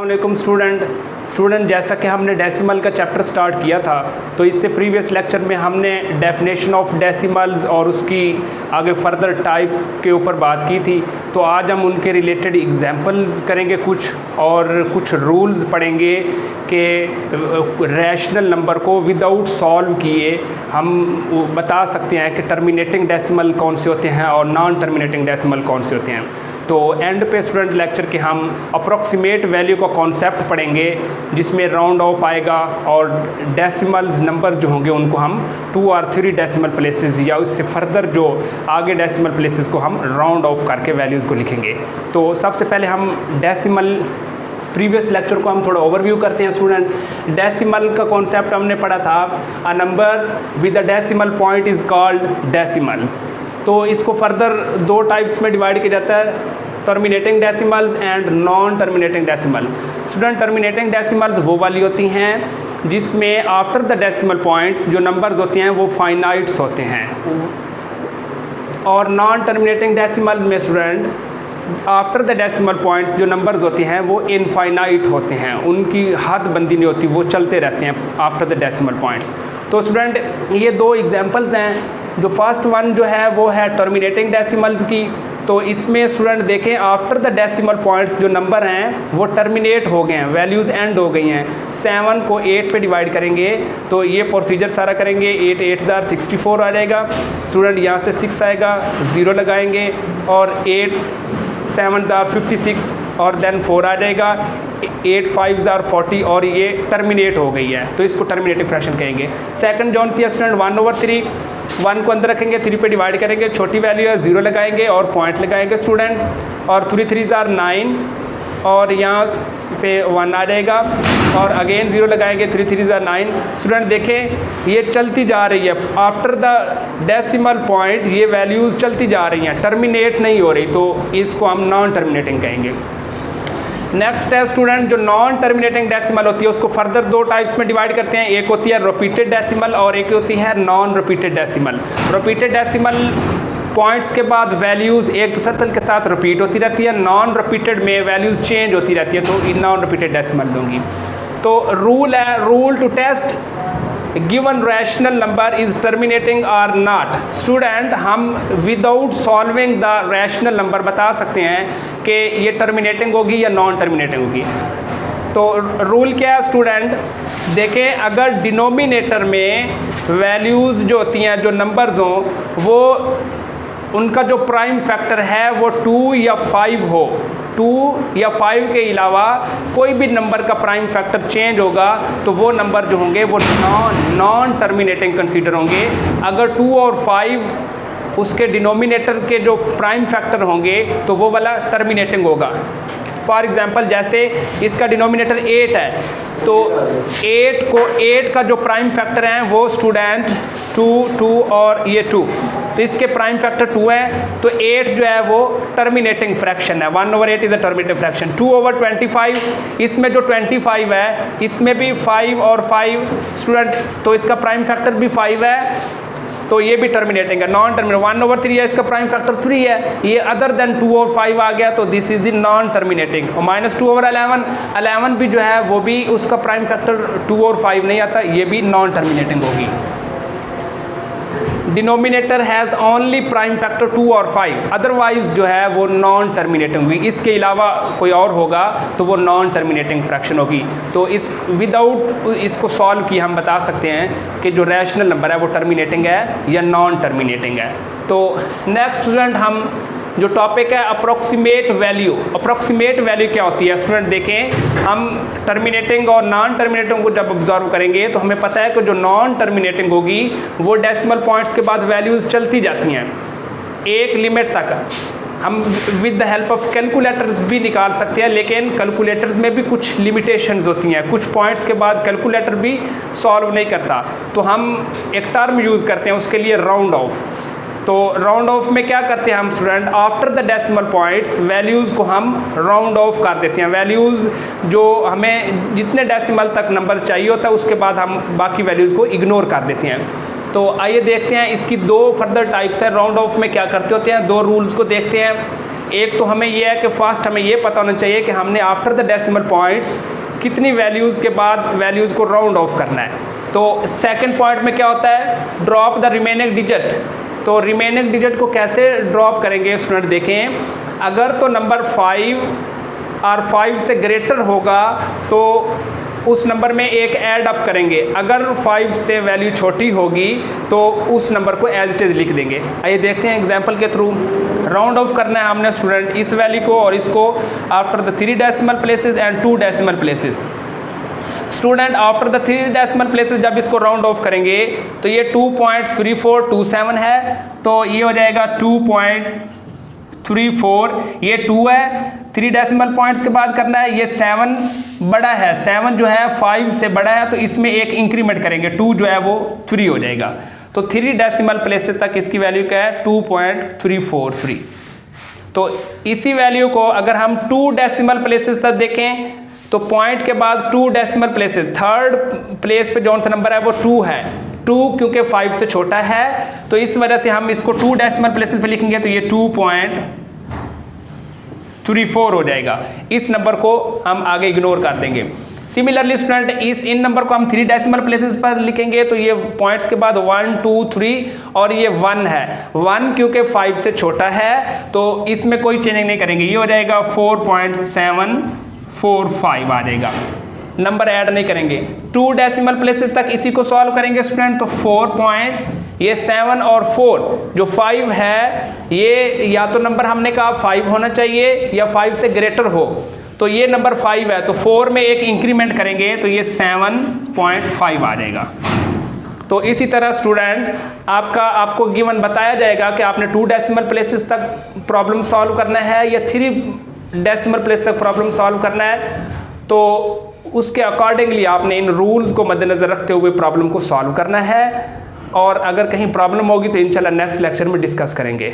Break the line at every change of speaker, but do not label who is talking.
अस्सलाम स्टूडेंट जैसा कि हमने डेसिमल का चैप्टर स्टार्ट किया था, तो इससे प्रीवियस लेक्चर में हमने डेफिनेशन ऑफ डेसिमल्स और उसकी आगे फर्दर टाइप्स के ऊपर बात की थी। तो आज हम उनके रिलेटेड एग्जांपल्स करेंगे कुछ, और कुछ रूल्स पढ़ेंगे कि रैशनल नंबर को विदाउट सॉल्व किए हम बता सकते हैं कि टर्मिनेटिंग डेसिमल कौन से होते हैं और नॉन टर्मिनेटिंग डेसिमल कौन से होते हैं। तो एंड पे स्टूडेंट लेक्चर के हम अप्रॉक्सीमेट वैल्यू का कॉन्सेप्ट पढ़ेंगे, जिसमें राउंड ऑफ आएगा और डेसिमल्स नंबर जो होंगे उनको हम 2 और 3 डेसिमल प्लेसेस या उससे फर्दर जो आगे डेसिमल प्लेसेस को हम राउंड ऑफ करके वैल्यूज़ को लिखेंगे। तो सबसे पहले हम डेसिमल प्रीवियस लेक्चर को हम थोड़ा ओवरव्यू करते हैं स्टूडेंट। डेसिमल का कॉन्सेप्ट हमने पढ़ा था, a number with a decimal point is called decimals. तो इसको फर्दर 2 टाइप्स में डिवाइड किया जाता है, terminating decimals and non terminating decimal. Student terminating decimals वो वाली होती हैं जिसमें आफ्टर द डेसिमल पॉइंट्स जो नंबर्स होते हैं वो फाइनाइट्स होते हैं, और नॉन टर्मिनेटिंग डेसिमल में student after the decimal points जो नंबर्स होते हैं वो इनफाइनाइट होते हैं, उनकी हद बंदी नहीं होती, वो चलते रहते हैं आफ्टर द डेसिमल पॉइंट्स। तो स्टूडेंट ये 2 एग्जांपल्स हैं। जो फर्स्ट वन जो है वो है टर्मिनेटिंग डेसिमल्स की। तो इसमें स्टूडेंट देखें आफ्टर द डेसिमल पॉइंट्स जो नंबर हैं वो टर्मिनेट हो गए हैं, वैल्यूज़ एंड हो गई हैं। 7 को 8 पे डिवाइड करेंगे तो ये प्रोसीजर सारा करेंगे, 8 8 64 आ जाएगा स्टूडेंट। यहाँ से 6 आएगा, 0 लगाएंगे, और 8 7 56 और देन 4 आ जाएगा, 8 5 40, और ये टर्मिनेट हो गई है, तो इसको टर्मिनेटिव फ्रैक्शन कहेंगे। सेकंड जौन सी है स्टूडेंट 1/3, 1 को अंदर रखेंगे, 3 पे डिवाइड करेंगे, छोटी वैल्यू है 0 लगाएंगे और पॉइंट लगाएंगे स्टूडेंट, और 3 3 9, और यहाँ पे 1 आ जाएगा, और अगेन 0 लगाएंगे, 3 3 9 स्टूडेंट। देखें ये चलती जा रही है आफ्टर द डेसिमल पॉइंट, ये वैल्यूज़ चलती जा रही हैं, टर्मिनेट नहीं हो रही, तो इसको हम नॉन टर्मिनेटिंग कहेंगे। नेक्स्ट है स्टूडेंट जो नॉन टर्मिनेटिंग डेसिमल होती है उसको फर्दर 2 टाइप्स में डिवाइड करते हैं, एक होती है रिपीटेड डेसिमल और एक होती है non repeated decimal. Repeated decimal points के बाद वैल्यूज़ एक तसलसल के साथ रिपीट होती रहती है, नॉन रिपीटेड में वैल्यूज़ चेंज होती रहती है, तो नॉन रिपीटेड डेसिमल दूंगी। तो रूल है, rule to test given rational number is terminating or not. Student हम without solving the rational number बता सकते हैं कि ये टर्मिनेटिंग होगी या नॉन टर्मिनेटिंग होगी। तो रूल क्या है स्टूडेंट, देखें अगर डिनोमिनेटर में वैल्यूज़ जो होती हैं, जो नंबर्स हों, वो उनका जो प्राइम फैक्टर है वो 2 या 5 हो, 2 या 5 के अलावा कोई भी नंबर का प्राइम फैक्टर चेंज होगा तो वो नंबर जो होंगे वो नॉन टर्मिनेटिंग कंसीडर होंगे। अगर 2 और 5 उसके डिनोमिनेटर के जो प्राइम फैक्टर होंगे तो वो वाला टर्मिनेटिंग होगा। फॉर एग्जांपल जैसे इसका डिनोमिनेटर 8 है, तो 8 का जो प्राइम फैक्टर है वो स्टूडेंट 2 2 और ये 2, तो इसके प्राइम फैक्टर 2 है, तो 8 जो है वो टर्मिनेटिंग फ्रैक्शन है, 1/8 इज़ अ टर्मिनेटिंग फ्रैक्शन। 2/25 इसमें जो 25 है इसमें भी 5 और 5 स्टूडेंट, तो इसका प्राइम फैक्टर भी 5 है, तो ये भी टर्मिनेटिंग है, नॉन टर्मिनेटिंग। 1/3 है, इसका प्राइम फैक्टर 3 है, ये अदर देन 2 और 5 आ गया, तो this is the non terminating. और -2/11 11 भी जो है वो भी उसका प्राइम फैक्टर 2 और 5 नहीं आता, ये भी नॉन टर्मिनेटिंग होगी। Denominator has only prime factor 2 और 5, अदरवाइज जो है वो नॉन टर्मिनेटिंग होगी, इसके अलावा कोई और होगा तो वो नॉन टर्मिनेटिंग फ्रैक्शन होगी। तो इस विदाउट इसको सॉल्व किए हम बता सकते हैं कि जो रैशनल नंबर है वो टर्मिनेटिंग है या नॉन टर्मिनेटिंग है। तो नेक्स्ट स्टूडेंट हम जो टॉपिक है अप्रॉक्सीमेट वैल्यू। अप्रॉक्सीमेट वैल्यू क्या होती है स्टूडेंट, देखें हम टर्मिनेटिंग और नॉन टर्मिनेटिंग को जब ऑब्जर्व करेंगे तो हमें पता है कि जो नॉन टर्मिनेटिंग होगी वो डेसिमल पॉइंट्स के बाद वैल्यूज़ चलती जाती हैं एक लिमिट तक। हम with the help of calculators भी निकाल सकते हैं, लेकिन कैलकुलेटर्स में भी कुछ लिमिटेशंस होती हैं, कुछ पॉइंट्स के बाद कैलकुलेटर भी सॉल्व नहीं करता, तो हम एक टर्म यूज़ करते हैं उसके लिए, राउंड ऑफ। तो राउंड ऑफ में क्या करते हैं हम student, after the decimal points values को हम राउंड ऑफ कर देते हैं। वैल्यूज़ जो हमें जितने डेसिमल तक नंबर चाहिए होता है उसके बाद हम बाकी वैल्यूज़ को इग्नोर कर देते हैं। तो आइए देखते हैं इसकी 2 फर्दर टाइप्स है। राउंड ऑफ में क्या करते होते हैं, 2 रूल्स को देखते हैं। एक तो हमें ये है कि फर्स्ट हमें ये पता होना चाहिए कि हमने आफ्टर द डेसिमल पॉइंट्स कितनी वैल्यूज़ के बाद वैल्यूज़ को राउंड ऑफ करना है। तो सेकंड पॉइंट में क्या होता है, ड्रॉप द रिमेनिंग डिजिट। तो रिमेनिंग डिजिट को कैसे ड्रॉप करेंगे स्टूडेंट, देखें, अगर तो नंबर 5 और 5 से ग्रेटर होगा तो उस नंबर में एक ऐड अप करेंगे, अगर 5 से वैल्यू छोटी होगी तो उस नंबर को एज इट इज़ लिख देंगे। आइए देखते हैं एग्जांपल के थ्रू। राउंड ऑफ करना है हमने स्टूडेंट इस वैल्यू को और इसको after the 3 decimal places and 2 decimal places. Student after the 3 decimal places जब इसको राउंड ऑफ करेंगे तो ये 2.3427 है, तो ये हो जाएगा 2.34, ये 2 है, 3 डेसिमल पॉइंट्स के बाद करना है, ये 7 बड़ा है, 7 जो है 5 से बड़ा है, तो इसमें एक इंक्रीमेंट करेंगे, 2 जो है वो 3 हो जाएगा। तो 3 डेसिमल प्लेसेस तक इसकी वैल्यू क्या है, 2.343। तो इसी वैल्यू को अगर हम 2 डेसिमल प्लेसेस तक देखें तो पॉइंट के बाद 2 डेसिमल प्लेसेस, थर्ड प्लेस पे जौन सा नंबर है वो 2 है, 2 क्योंकि 5 से छोटा है तो इस वजह से हम इसको 2 डेसिमल प्लेसेस पे लिखेंगे, तो ये 2.34 हो जाएगा। इस नंबर को हम आगे इग्नोर कर देंगे। सिमिलरली स्टूडेंट इन नंबर को हम 3 डेसिमल प्लेसेस पर लिखेंगे, तो ये पॉइंट्स के बाद 1 2 3 और ये 1 है, 1 क्योंकि 5 से छोटा है तो इसमें कोई चेंजिंग नहीं करेंगे, ये हो जाएगा 4.745 आ जाएगा, नंबर ऐड नहीं करेंगे। 2 डेसिमल प्लेसेस तक इसी को सॉल्व करेंगे स्टूडेंट, तो 7 और 4 जो 5 है ये या तो नंबर हमने कहा 5 होना चाहिए या 5 से ग्रेटर हो, तो ये नंबर 5 है, तो 4 में एक इंक्रीमेंट करेंगे तो ये 7.5 आ जाएगा। तो इसी तरह स्टूडेंट आपको गिवन बताया जाएगा कि आपने 2 डेसिमल प्लेसेस तक प्रॉब्लम सॉल्व करना है या 3 डेसिमल प्लेस तक प्रॉब्लम सॉल्व करना है, तो उसके अकॉर्डिंगली आपने इन रूल्स को मद्देनज़र रखते हुए प्रॉब्लम को सॉल्व करना है। और अगर कहीं प्रॉब्लम होगी तो इंशाल्लाह नेक्स्ट लेक्चर में डिस्कस करेंगे।